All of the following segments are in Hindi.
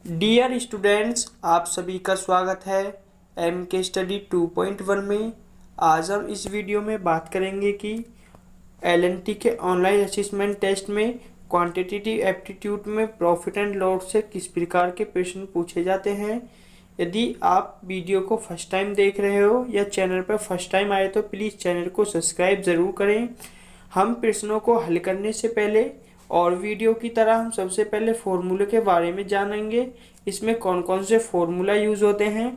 डियर स्टूडेंट्स, आप सभी का स्वागत है एम के स्टडी 2.1 में। आज हम इस वीडियो में बात करेंगे कि एलएनटी के ऑनलाइन असेसमेंट टेस्ट में क्वांटिटेटिव एप्टीट्यूड में प्रॉफिट एंड लॉस से किस प्रकार के प्रश्न पूछे जाते हैं। यदि आप वीडियो को फर्स्ट टाइम देख रहे हो या चैनल पर फर्स्ट टाइम आए तो प्लीज़ चैनल को सब्सक्राइब ज़रूर करें। हम प्रश्नों को हल करने से पहले और वीडियो की तरह हम सबसे पहले फॉर्मूले के बारे में जानेंगे। इसमें कौन कौन से फॉर्मूला यूज़ होते हैं।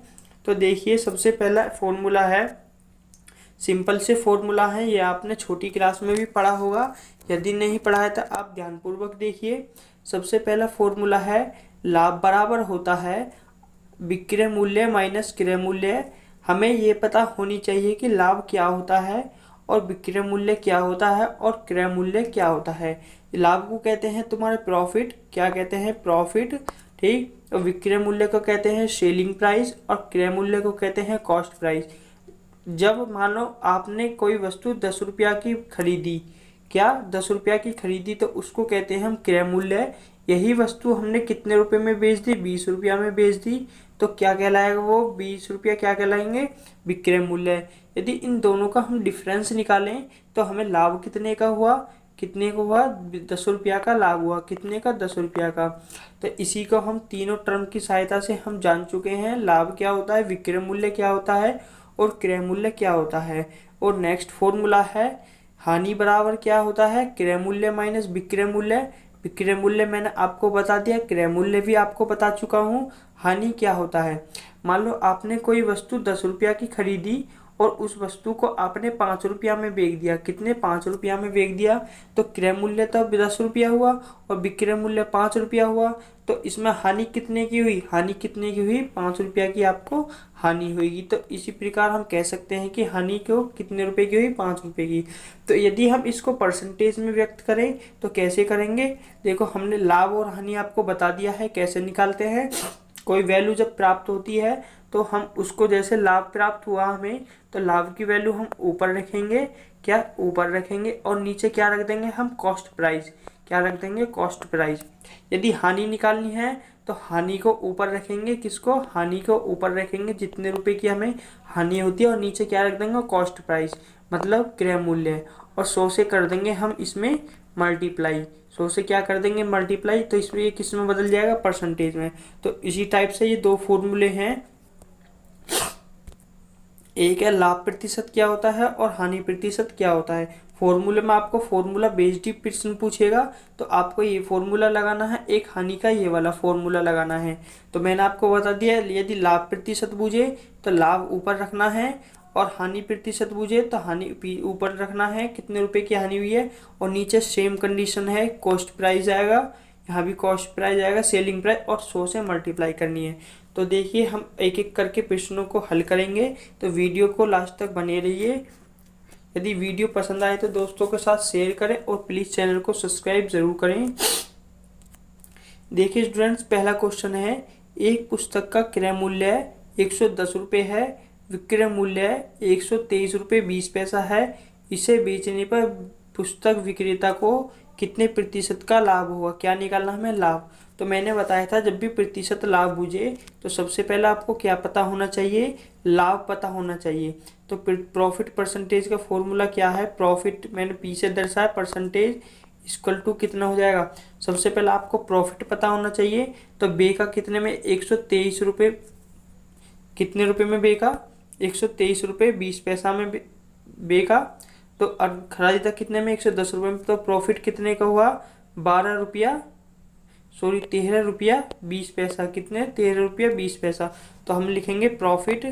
तो देखिए, सबसे पहला फॉर्मूला है, सिंपल से फॉर्मूला है, ये आपने छोटी क्लास में भी पढ़ा होगा। यदि नहीं पढ़ा है तो आप ध्यानपूर्वक देखिए। सबसे पहला फॉर्मूला है, लाभ बराबर होता है विक्रय मूल्य माइनस क्रय मूल्य। हमें ये पता होनी चाहिए कि लाभ क्या होता है और विक्रय मूल्य क्या होता है और क्रय मूल्य क्या होता है। लाभ को कहते हैं तुम्हारे प्रॉफिट, क्या कहते हैं, प्रॉफिट, ठीक। और विक्रय मूल्य को कहते हैं सेलिंग प्राइस और क्रय मूल्य को कहते हैं कॉस्ट प्राइस। जब मान लो आपने कोई वस्तु 10 रुपया की खरीदी, क्या 10 रुपया की खरीदी, तो उसको कहते हैं हम क्रय मूल्य। यही वस्तु हमने कितने रुपए में बेच दी, 20 रुपया में बेच दी, तो क्या कहलाएगा, वो 20 रुपया क्या कहलाएंगे, विक्रय मूल्य। यदि इन दोनों का हम डिफरेंस निकालें तो हमें लाभ कितने का हुआ, कितने का हुआ, 10 रुपया का लाभ हुआ, कितने का, 10 रुपया का। तो इसी को हम तीनों टर्म की सहायता से हम जान चुके हैं, लाभ क्या होता है, विक्रय मूल्य क्या होता है और क्रय मूल्य क्या होता है। और नेक्स्ट फॉर्मूला है, हानि बराबर क्या होता है, क्रय मूल्य माइनस विक्रय मूल्य। विक्रय मूल्य मैंने आपको बता दिया, क्रय मूल्य भी आपको बता चुका हूँ। हानि क्या होता है, मान लो आपने कोई वस्तु 10 रुपया की खरीदी और उस वस्तु को आपने 5 रुपया में बेच दिया, कितने, 5 रुपया में बेच दिया, तो क्रय मूल्य तो 10 रुपया हुआ और विक्रय मूल्य 5 रुपया हुआ। तो इसमें हानि कितने की हुई, हानि कितने की हुई, 5 रुपया की आपको हानि होगी। तो इसी प्रकार हम कह सकते हैं कि हानि को कितने रुपए की हुई, 5 रुपये की। तो यदि हम इसको परसेंटेज में व्यक्त करें तो कैसे करेंगे, देखो हमने लाभ और हानि आपको बता दिया है कैसे निकालते हैं। कोई वैल्यू जब प्राप्त होती है तो हम उसको, जैसे लाभ प्राप्त हुआ हमें, तो लाभ की वैल्यू हम ऊपर रखेंगे, क्या, ऊपर रखेंगे, और नीचे क्या रख देंगे हम, कॉस्ट प्राइस, क्या रख देंगे, कॉस्ट प्राइस। यदि हानि निकालनी है तो हानि को ऊपर रखेंगे, किसको, हानि को ऊपर रखेंगे, जितने रुपए की हमें हानि होती है, और नीचे क्या रख देंगे, कॉस्ट प्राइस, मतलब क्रय मूल्य। और 100 से कर देंगे हम इसमें मल्टीप्लाई, 100 से क्या कर देंगे, मल्टीप्लाई, तो इसमें ये किस में बदल जाएगा, परसेंटेज में। तो इसी टाइप से ये दो फॉर्मूले हैं, एक है लाभ प्रतिशत क्या होता है और हानि प्रतिशत क्या होता है। फॉर्मूले में आपको फॉर्मूला बेस्ड प्रश्न पूछेगा तो आपको ये फॉर्मूला लगाना है, एक हानि का ये वाला फॉर्मूला लगाना है। तो मैंने आपको बता दिया, यदि लाभ प्रतिशत पूछे तो लाभ ऊपर रखना है और हानि प्रतिशत पूछे तो हानि ऊपर रखना है, कितने रुपए की हानि हुई है, और नीचे सेम कंडीशन है, कॉस्ट प्राइस आएगा, यहाँ भी कॉस्ट प्राइस आएगा, सेलिंग प्राइस, और 100 से मल्टीप्लाई करनी है। तो देखिए हम एक एक करके प्रश्नों को हल करेंगे, तो वीडियो को लास्ट तक बने रहिए। यदि वीडियो पसंद आए तो दोस्तों के साथ शेयर करें और प्लीज़ चैनल को सब्सक्राइब जरूर करें। देखिए स्टूडेंट्स, पहला क्वेश्चन है, एक पुस्तक का क्रय मूल्य 110 रुपये है, विक्रय मूल्य 123 रुपये 20 पैसा है, इसे बेचने पर पुस्तक विक्रेता को कितने प्रतिशत का लाभ होगा, क्या निकालना हमें, लाभ। तो मैंने बताया था जब भी प्रतिशत लाभ पूछे तो सबसे पहले आपको क्या पता होना चाहिए, लाभ पता होना चाहिए। तो प्रॉफिट परसेंटेज का फॉर्मूला क्या है, प्रॉफिट मैंने पीछे दर्शाया, परसेंटेज इक्वल टू कितना हो जाएगा, सबसे पहले आपको प्रॉफिट पता होना चाहिए। तो बे का कितने में, 123 रुपये, कितने रुपये में बे का, 123 रुपये 20 पैसा में बे का। तो खरीदा कितने में, 110 रुपये में, तो प्रॉफिट कितने का हुआ, 12 रुपया, सॉरी 13 रुपया 20 पैसा, कितने, 13 रुपया 20 पैसा। तो हम लिखेंगे प्रॉफिट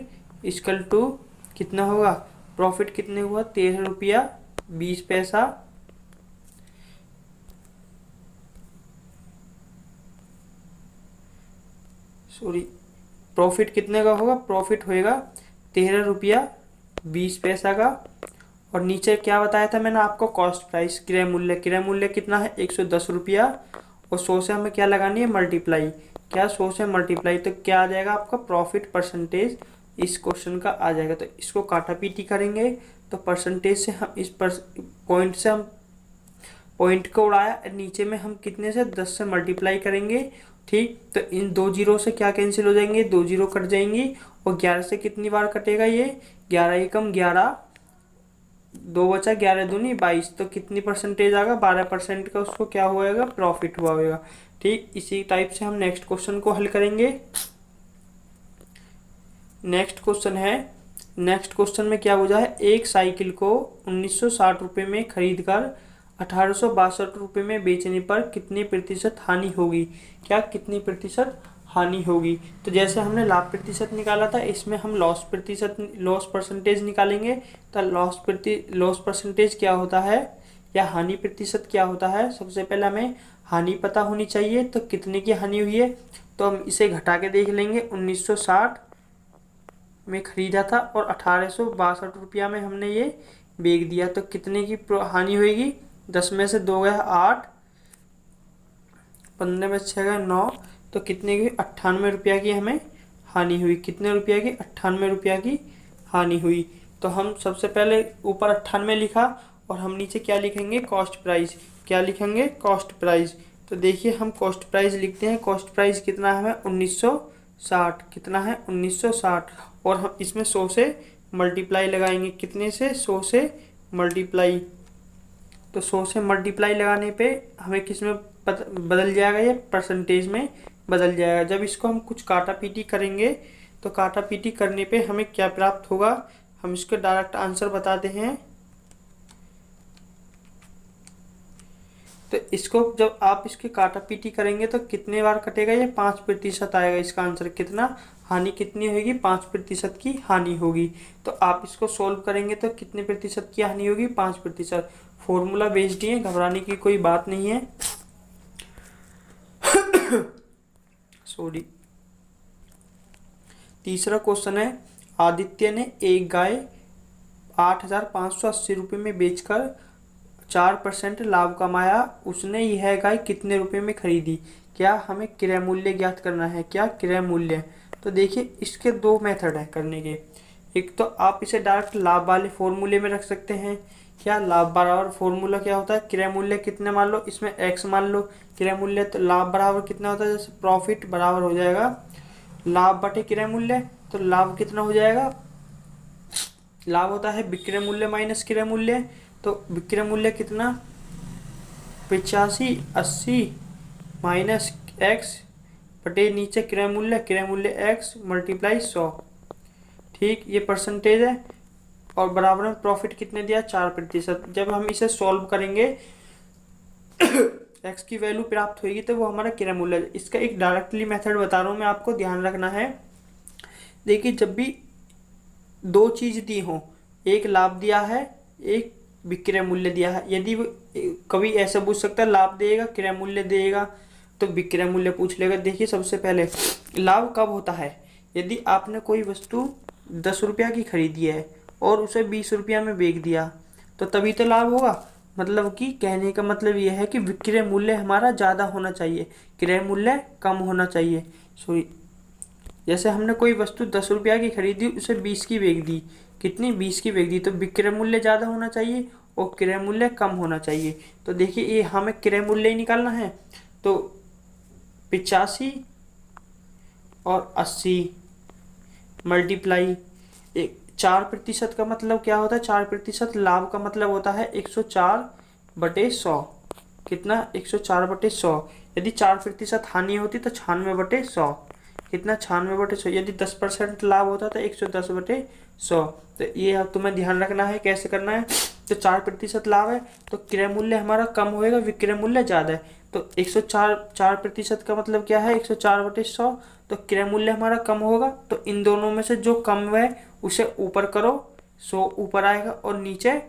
इक्वल टू कितना होगा, प्रॉफिट कितने हुआ, 13 रुपया 20 पैसा, सॉरी प्रॉफिट कितने का होगा, प्रॉफिट होएगा 13 रुपया 20 पैसा का। और नीचे क्या बताया था मैंने आपको, कॉस्ट प्राइस, क्रय मूल्य, क्रय मूल्य कितना है, 110 रुपया, और 100 से हमें क्या लगानी है, मल्टीप्लाई, क्या, 100 से मल्टीप्लाई, तो क्या आ जाएगा आपका प्रॉफिट परसेंटेज इस क्वेश्चन का आ जाएगा। तो इसको काटा पीटी करेंगे तो परसेंटेज से हम इस पॉइंट से हम पॉइंट को उड़ाया, नीचे में हम कितने से, 10 से मल्टीप्लाई करेंगे ठीक, तो इन 2 जीरो से क्या कैंसिल हो जाएंगे, 2 जीरो कट जाएंगी। और 11 से कितनी बार कटेगा ये, 11 एकम 11, 2 बचा 11 दूनी 22, तो कितनी परसेंटेज आएगा, 12% का उसको क्या होएगा, प्रॉफिट हुआ होगा। ठीक, इसी टाइप से हम नेक्स्ट क्वेश्चन को हल करेंगे। नेक्स्ट क्वेश्चन में क्या बुझा है, एक साइकिल को 1960 रुपये में खरीद कर 1862 रुपये में बेचने पर कितनी प्रतिशत हानि होगी, क्या कितनी प्रतिशत हानि होगी। तो जैसे हमने लाभ प्रतिशत निकाला था, इसमें हम लॉस परसेंटेज निकालेंगे। तो लॉस परसेंटेज क्या होता है या हानि प्रतिशत क्या होता है, सबसे पहले हमें हानि पता होनी चाहिए। तो कितने की हानि हुई है, तो हम इसे घटा के देख लेंगे। 1960 में खरीदा था और 1862 रुपया में हमने ये बेच दिया, तो कितने की हानि होगी, 10 में से 2 गया 8, 15 में 6 गया 9, तो कितने की 98 रुपया की हमें हानि हुई। कितने रुपया की, 98 रुपया की हानि हुई। तो हम सबसे पहले ऊपर 98 लिखा और हम नीचे क्या लिखेंगे, कॉस्ट प्राइस। क्या लिखेंगे, कॉस्ट प्राइस। तो देखिए हम कॉस्ट प्राइस लिखते हैं। कॉस्ट प्राइस कितना है हमें, 1960। कितना है, 1960। और हम इसमें 100 से मल्टीप्लाई लगाएंगे। कितने से, 100 से मल्टीप्लाई। तो 100 से मल्टीप्लाई लगाने पे हमें किस में बदल जाएगा, ये परसेंटेज में बदल जाएगा। जब इसको हम कुछ काटा पीटी करेंगे तो काटा पीटी करने पे हमें क्या प्राप्त होगा, हम इसको डायरेक्ट आंसर बताते हैं। तो इसको जब आप इसके काटा पीटी करेंगे तो कितने बार कटेगा, ये 5% आएगा। इसका आंसर कितना, हानि कितनी होगी, 5% की हानि होगी। तो आप इसको सोल्व करेंगे तो कितने प्रतिशत की हानि होगी, 5%। फॉर्मूला बेस्ड ही है, घबराने की कोई बात नहीं है। सॉरी। तीसरा क्वेश्चन है, आदित्य ने एक गाय 8,580 रुपये में बेचकर 4% लाभ कमाया। उसने यह गाय कितने रुपए में खरीदी, क्या हमें क्रय मूल्य ज्ञात करना है, क्या क्रय मूल्य। तो देखिए इसके 2 मेथड है करने के। एक तो आप इसे डायरेक्ट लाभ वाले फॉर्मूले में रख सकते हैं। क्या, लाभ बराबर फॉर्मूला क्या होता है, क्रय मूल्य कितने मान लो, इसमें x मान लो क्रय मूल्य, तो लाभ बराबर कितना होता है, जैसे प्रॉफिट बराबर हो जाएगा लाभ बटे क्रय मूल्य। तो लाभ कितना हो जाएगा, लाभ होता है विक्रय मूल्य माइनस क्रय मूल्य। तो विक्रय मूल्य कितना, 8580 माइनस x बटे नीचे क्रय मूल्य x मल्टीप्लाई 100। ठीक, ये परसेंटेज है। और बराबर में प्रॉफिट कितने दिया, 4%। जब हम इसे सॉल्व करेंगे x की वैल्यू प्राप्त होगी तो वो हमारा क्रय मूल्य है। इसका एक डायरेक्टली मेथड बता रहा हूँ मैं, आपको ध्यान रखना है। देखिए जब भी 2 चीज दी हो, एक लाभ दिया है, एक विक्रय मूल्य दिया है, यदि कभी ऐसा पूछ सकता है लाभ देगा क्रय मूल्य देगा, तो विक्रय मूल्य पूछ लेगा। देखिए सबसे पहले लाभ कब होता है, यदि आपने कोई वस्तु 10 रुपया की खरीदी है और उसे 20 रुपया में बेच दिया, तो तभी तो लाभ होगा। मतलब कि कहने का मतलब यह है कि विक्रय मूल्य हमारा ज़्यादा होना चाहिए, क्रय मूल्य कम होना चाहिए। सॉरी, जैसे हमने कोई वस्तु 10 रुपया की खरीदी, उसे 20 की बेच दी, कितनी, 20 की बेच दी, तो विक्रय मूल्य ज़्यादा होना चाहिए और क्रय मूल्य कम होना चाहिए। तो देखिए ये हमें क्रय मूल्य ही निकालना है। तो 85 और 80 मल्टीप्लाई 4% का मतलब क्या होता है, 4% लाभ का मतलब होता है 104/100। कितना, 104/100। यदि 4% हानि होती तो 96/100। कितना, 96/100। यदि 10% लाभ होता तो 110/100। तो ये अब तुम्हें ध्यान रखना है कैसे करना है। तो 4% लाभ है तो क्रय मूल्य हमारा कम होएगा, विक्रय मूल्य ज़्यादा है। तो 104% का मतलब क्या है, 104/100। तो क्रय मूल्य हमारा कम होगा, तो इन दोनों में से जो कम है उसे ऊपर करो, 100 ऊपर आएगा और नीचे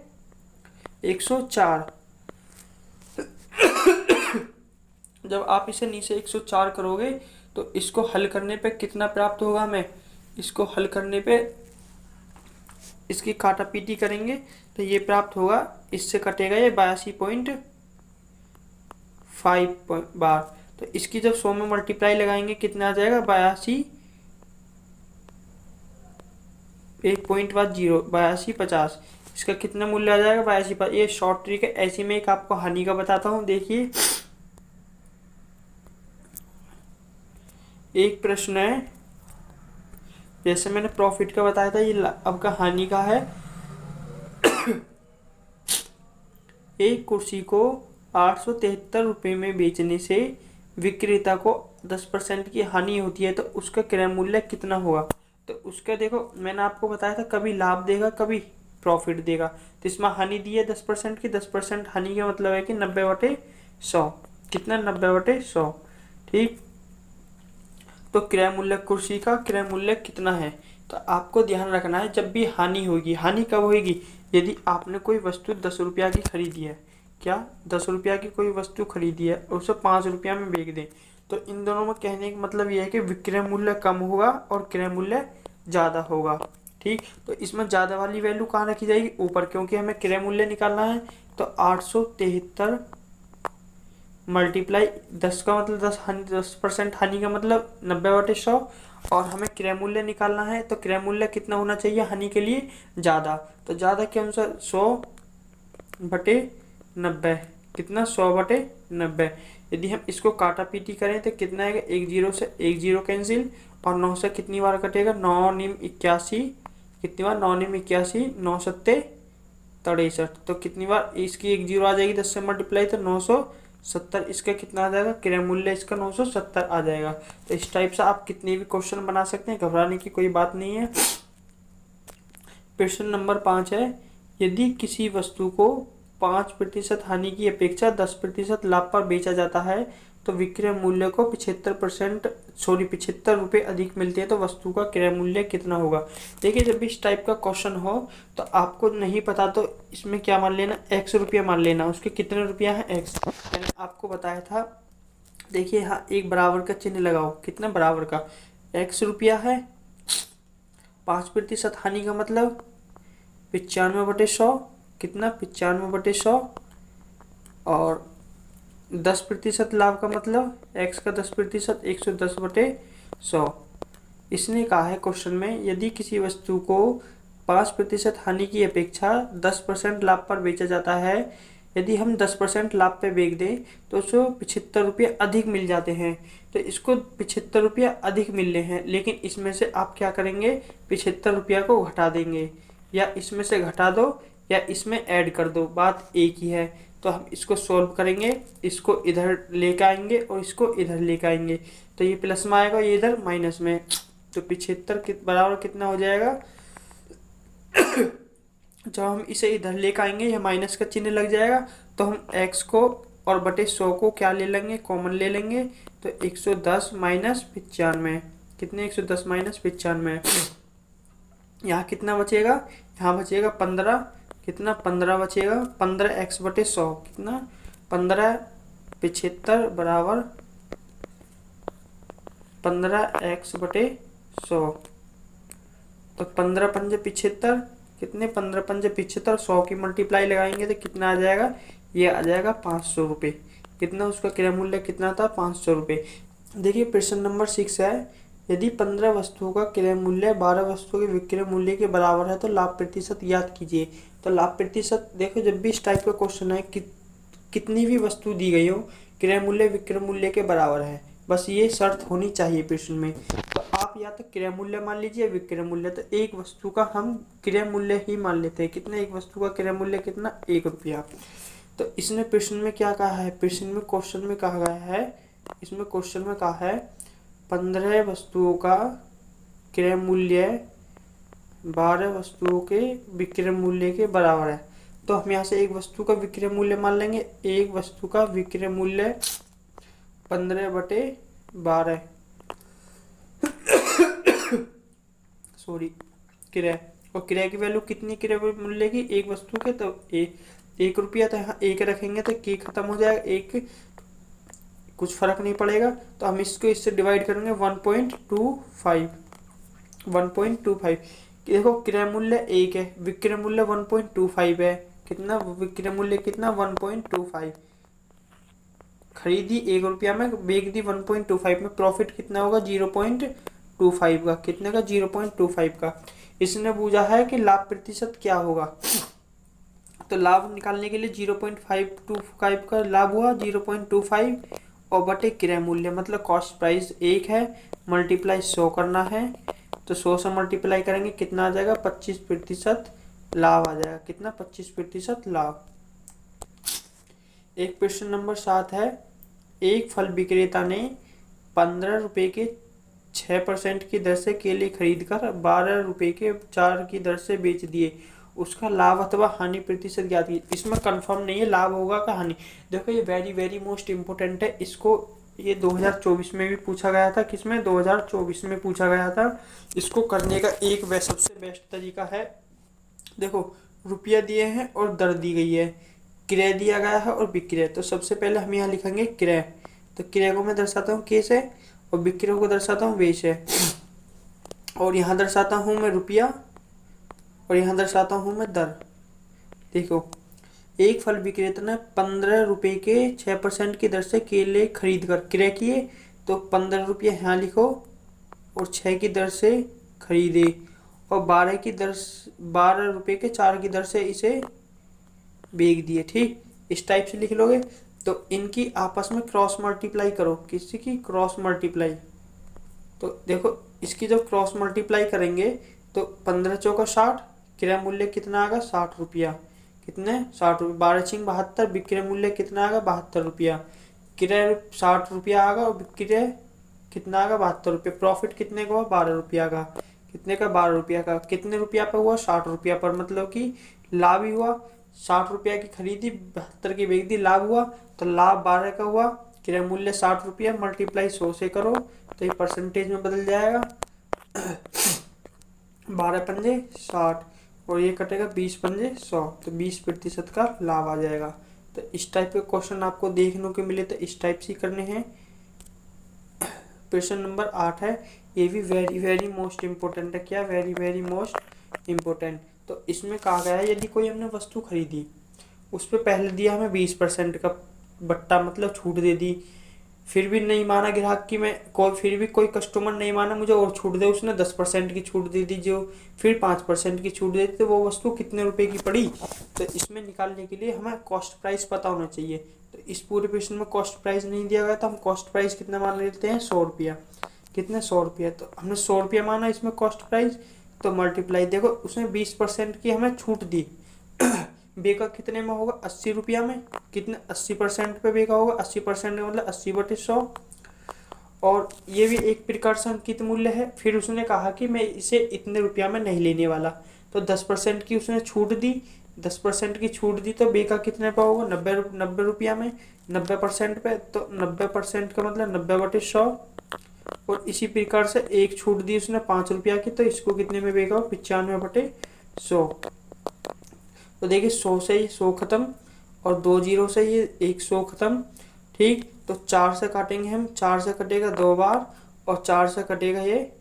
104। जब आप इसे नीचे 104 करोगे तो इसको हल करने पे कितना प्राप्त होगा हमें, इसको हल करने पे इसकी काटा पीटी करेंगे तो ये प्राप्त होगा, इससे कटेगा ये 82.5 बार। तो इसकी जब 100 में मल्टीप्लाई लगाएंगे कितना आ जाएगा, 82.50। इसका कितना मूल्य आ जाएगा, 82। ये शॉर्ट ट्रिक है। ऐसी में एक आपको हानि का बताता हूँ। देखिए एक प्रश्न है, जैसे मैंने प्रॉफिट का बताया था, ये अब का हानि का है। एक कुर्सी को 873 रुपये में बेचने से विक्रेता को 10% की हानि होती है, तो उसका क्रय मूल्य कितना होगा। तो उसका देखो, मैंने आपको बताया था कभी लाभ देगा कभी प्रॉफिट देगा। तो इसमें हानि दी है 10% की, 10% हानि का मतलब है कि 90/100। कितना? 90/100। ठीक। तो क्रय मूल्य, कुर्सी का क्रय मूल्य कितना है। तो आपको ध्यान रखना है, जब भी हानि होगी, हानि कब होगी, यदि आपने कोई वस्तु 10 रुपया की खरीदी है, क्या 10 रुपया की कोई वस्तु खरीदी है और उसे 5 रुपया में बेच दें, तो इन दोनों में कहने का मतलब यह है कि विक्रय मूल्य कम होगा और क्रय मूल्य ज़्यादा होगा। ठीक। तो इसमें ज़्यादा वाली वैल्यू कहाँ रखी जाएगी? ऊपर, क्योंकि हमें क्रय मूल्य निकालना है। तो 873 मल्टीप्लाई 10 का मतलब 10% हानि का मतलब 90/100, और हमें क्रय मूल्य निकालना है। तो क्रय मूल्य कितना होना चाहिए हानि के लिए? ज़्यादा। तो ज़्यादा के अनुसार 100/90। कितना? 100/90। यदि हम इसको काटा पीटी करें तो कितना आएगा? एक जीरो से एक जीरो कैंसिल, और 9 से कितनी बार कटेगा? 9×9=81। कितनी बार? 9×9=81, 9×7=63। तो कितनी बार इसकी एक जीरो आ जाएगी 10 से मल्टीप्लाई, तो 970। इसका कितना आ जाएगा? क्रय मूल्य इसका 970 आ जाएगा। तो इस टाइप से आप कितने भी क्वेश्चन बना सकते हैं, घबराने की कोई बात नहीं है। प्रश्न नंबर 5 है, यदि किसी वस्तु को 5% हानि की अपेक्षा 10% लाभ पर बेचा जाता है, तो विक्रय मूल्य को 75 रुपये अधिक मिलते हैं, तो वस्तु का क्रय मूल्य कितना होगा। देखिए, जब भी इस टाइप का क्वेश्चन हो तो आपको नहीं पता तो इसमें क्या मान लेना? x रुपया मान लेना। उसके कितने रुपया है? x। मैंने आपको बताया था, देखिए यहाँ एक बराबर का चिन्ह लगाओ। कितना बराबर का? x रुपया है। 5% हानि का मतलब 95/100। कितना? 95/100। और 10% लाभ का मतलब x का 10% 110/100। इसने कहा है क्वेश्चन में, यदि किसी वस्तु को 5% हानि की अपेक्षा 10% लाभ पर बेचा जाता है, यदि हम 10% लाभ पे बेच दें तो उसको 75 रुपये अधिक मिल जाते हैं। तो इसको 75 रुपया अधिक मिल रहे हैं, लेकिन इसमें से आप क्या करेंगे? 75 रुपया को घटा देंगे, या इसमें से घटा दो या इसमें ऐड कर दो, बात एक ही है। तो हम इसको सॉल्व करेंगे, इसको इधर लेकर आएंगे और इसको इधर लेकर आएंगे, तो ये प्लस में आएगा, ये इधर माइनस में। तो 75 बराबर कितना हो जाएगा? जब हम इसे इधर लेकर आएंगे, यह माइनस का चिन्ह लग जाएगा, तो हम x को और बटे 100 को क्या ले लेंगे? कॉमन ले लेंगे। तो 110 माइनस 95। कितने? 110 माइनस 95। यहाँ कितना बचेगा? यहाँ बचेगा 15। कितना? 15 बचेगा। 15x/100। कितना? 15 75 बराबर 15x/100। तो 15×5 = 75। कितने? 15×5 = 100 की मल्टीप्लाई लगाएंगे तो कितना आ जाएगा? ये आ जाएगा 500 रुपये। कितना? उसका क्रय मूल्य कितना था? 500 रुपये। देखिए प्रश्न नंबर 6 है, यदि 15 वस्तुओं का क्रय मूल्य 12 वस्तुओं के विक्रय मूल्य के बराबर है तो लाभ प्रतिशत ज्ञात कीजिए। तो लाभ प्रतिशत, देखो जब भी इस टाइप का क्वेश्चन है कि कितनी भी वस्तु दी गई हो, क्रय मूल्य विक्रय मूल्य के बराबर है, बस ये शर्त होनी चाहिए प्रश्न में। तो आप या तो क्रय मूल्य मान लीजिए विक्रय मूल्य। तो एक वस्तु का हम क्रय मूल्य ही मान लेते हैं। कितना? एक वस्तु का क्रय मूल्य कितना? 1 रुपया। तो इसने प्रश्न में क्या कहा है? प्रश्न में क्वेश्चन में कहा गया है, इसमें क्वेश्चन में कहा है 15 वस्तुओं का क्रय मूल्य 12 वस्तुओं के विक्रय मूल्य के बराबर है। तो हम यहाँ से एक वस्तु का विक्रय मूल्य मान लेंगे। एक वस्तु का विक्रय मूल्य 15/12 सॉरी क्रय, और क्रय की वैल्यू कितनी? क्रय मूल्य की एक वस्तु के, तो 1 रुपया। तो यहाँ 1 रखेंगे तो k खत्म हो जाएगा, 1 कुछ फर्क नहीं पड़ेगा। तो हम इसको इससे डिवाइड करेंगे 1.25। देखो क्रय मूल्य 1 है, विक्रय मूल्य 1.25 है। कितना? विक्रय मूल्य कितना? 1.25। खरीदी 1 रुपया में, बेच दी 1.25 में, प्रॉफिट कितना होगा? 0.25 का। कितने का? 0.25 का। इसने पूछा है कि लाभ प्रतिशत क्या होगा। तो लाभ निकालने के लिए 0.525 का लाभ हुआ, 0.25, और बटे क्रय मूल्य, मतलब कॉस्ट प्राइस 1 है, मल्टीप्लाई 100 करना है। तो 100 से मल्टीप्लाई करेंगे कितना आ जाएगा, 25% लाभ आ जाएगा। कितना, 25% लाभ। एक प्रश्न नंबर 7 है, एक फल विक्रेता ने 15 रुपए के 6% की दर से केले खरीदकर 12 रुपए के 4 की दर से बेच दिए, उसका लाभ अथवा हानि प्रतिशत ज्ञात कीजिए। इसमें कंफर्म नहीं है लाभ होगा का हानि। देखो ये वेरी वेरी मोस्ट इम्पोर्टेंट है। इसको ये 2024 में भी पूछा गया था। किसमें, 2024 में पूछा गया था। इसको करने का एक सबसे बेस्ट तरीका है, देखो रुपया दिए हैं और दर दी गई है, क्रय दिया गया है और विक्रय। तो सबसे पहले हम यहाँ लिखेंगे क्रय। तो क्रय को मैं दर्शाता हूँ के से और विक्रय को दर्शाता हूँ वे से। और यहाँ दर्शाता हूँ मैं रुपया और यहाँ दर्शाता हूँ मैं दर। देखो एक फल विक्रेता ने 15 रुपए के 6% की दर से केले खरीद कर क्रय किए। तो 15 रुपये यहाँ लिखो और 6 की दर से खरीदे और 12 रुपए के 4 की दर से इसे बेच दिए। ठीक, इस टाइप से लिख लोगे। तो इनकी आपस में क्रॉस मल्टीप्लाई करो। किसी की क्रॉस मल्टीप्लाई, तो देखो इसकी जब क्रॉस मल्टीप्लाई करेंगे तो 15 चौका 60, क्रय मूल्य कितना आएगा, 60 रुपया। कितने, 60 रुपये। 12 छिंग 72, विक्रय मूल्य कितना आएगा, 72 रुपया। क्रय 60 रुपया आएगा और विक्रय कितना आएगा, 72 रुपये। प्रॉफिट कितने का हुआ, 12 रुपया का। कितने का, 12 रुपया का। कितने रुपया पर हुआ, 60 रुपया पर, मतलब कि लाभ ही हुआ। 60 रुपया की खरीदी, 72 की बेच दी, लाभ हुआ। तो लाभ 12 का हुआ, क्रय मूल्य 60 रुपया, मल्टीप्लाई 100 से करो तो ये परसेंटेज में बदल जाएगा। 12 पंजे 60 और ये कटेगा 20 पंजे 100, तो 20% का लाभ आ जाएगा। तो इस टाइप के क्वेश्चन आपको देखने को मिले तो इस टाइप से करने हैं। क्वेश्चन नंबर 8 है, ये भी वेरी वेरी मोस्ट इम्पोर्टेंट है। क्या, वेरी वेरी मोस्ट इम्पोर्टेंट। तो इसमें कहा गया है यदि कोई हमने वस्तु खरीदी, उस पर पहले दिया हमें 20% का बट्टा, मतलब छूट दे दी, फिर भी नहीं माना ग्राहक की, मैं फिर भी कोई कस्टमर नहीं माना मुझे और छूट दे, उसने 10% की छूट दे दी, जो फिर 5% की छूट दे दी, तो वो वस्तु कितने रुपए की पड़ी। तो इसमें निकालने के लिए हमें कॉस्ट प्राइस पता होना चाहिए। तो इस पूरे प्रश्न में कॉस्ट प्राइस नहीं दिया गया, तो हम कॉस्ट प्राइस कितना मान लेते हैं, 100 रुपया। कितने, 100 रुपया। तो हमने 100 रुपया माना इसमें कॉस्ट प्राइस, तो मल्टीप्लाई, देखो उसने 20% की हमें छूट दी। बेका कितने में होगा, 80 रुपया में। कितने, 80% पे बेका होगा। 80% का मतलब 80/100। और ये भी एक प्रकार से अंकित मूल्य है। फिर उसने कहा कि मैं इसे इतने रुपया में नहीं लेने वाला, तो 10% की उसने छूट दी। 10% की छूट दी तो बेका कितने पे होगा, 90 रुपया में। 90% पे, तो 90% का मतलब 90/100। और इसी प्रकार से एक छूट दी उसने 5 रुपया की, तो इसको कितने में बेका, 95/100। तो देखिए 100 से ये 100 खत्म और 2 जीरो से ये 100 खत्म। ठीक, तो 4 से काटेंगे हम, 4 से कटेगा 2 बार और 4 से कटेगा ये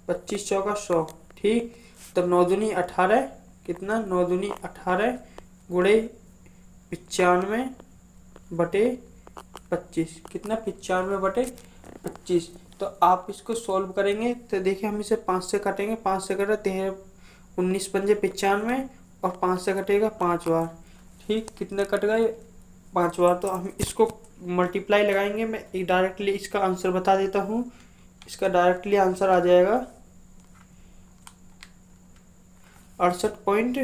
25 चौका 100। ठीक, तो 9 दूनी 18, कितना, 9 दूनी 18 गुणे 95/25, कितना, 95/25। तो आप इसको सॉल्व करेंगे तो देखिए हम इसे 5 से काटेंगे, 5 से कटे 13, 19 पंजे 95 और 5 से कटेगा 5 बार। ठीक, कितने कट गए, 5 बार। तो हम इसको मल्टीप्लाई लगाएंगे। मैं एक डायरेक्टली इसका आंसर बता देता हूँ। इसका डायरेक्टली आंसर आ जाएगा 68 पॉइंट,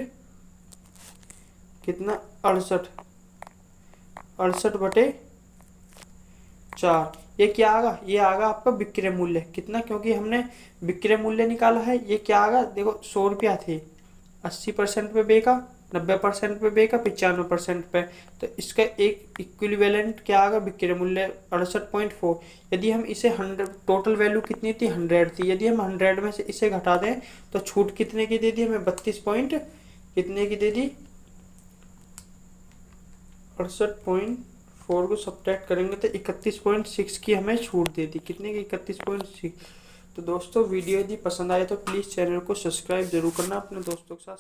कितना, 68/4। ये क्या आगा, ये आगा आपका विक्रय मूल्य। कितना, क्योंकि हमने विक्रय मूल्य निकाला है। ये क्या आगा, देखो 100 रुपया थे, 80% पे बेका, 90% पे बेका, 95% पे। तो इसका एक इक्विवेलेंट क्या आगा, विक्रय मूल्य 68.4। यदि हम इसे 100, टोटल वैल्यू कितनी थी, 100 थी। यदि हम 100 में से इसे घटा दें तो छूट कितने की दे दी हमें, 32 पॉइंट, कितने की दे दी, 68.4 को सब्ट्रैक्ट करेंगे तो 31.6 की हमें छूट दे दी। कितने की, 31.6। तो दोस्तों वीडियो यदि पसंद आए तो प्लीज़ चैनल को सब्सक्राइब जरूर करना अपने दोस्तों के साथ।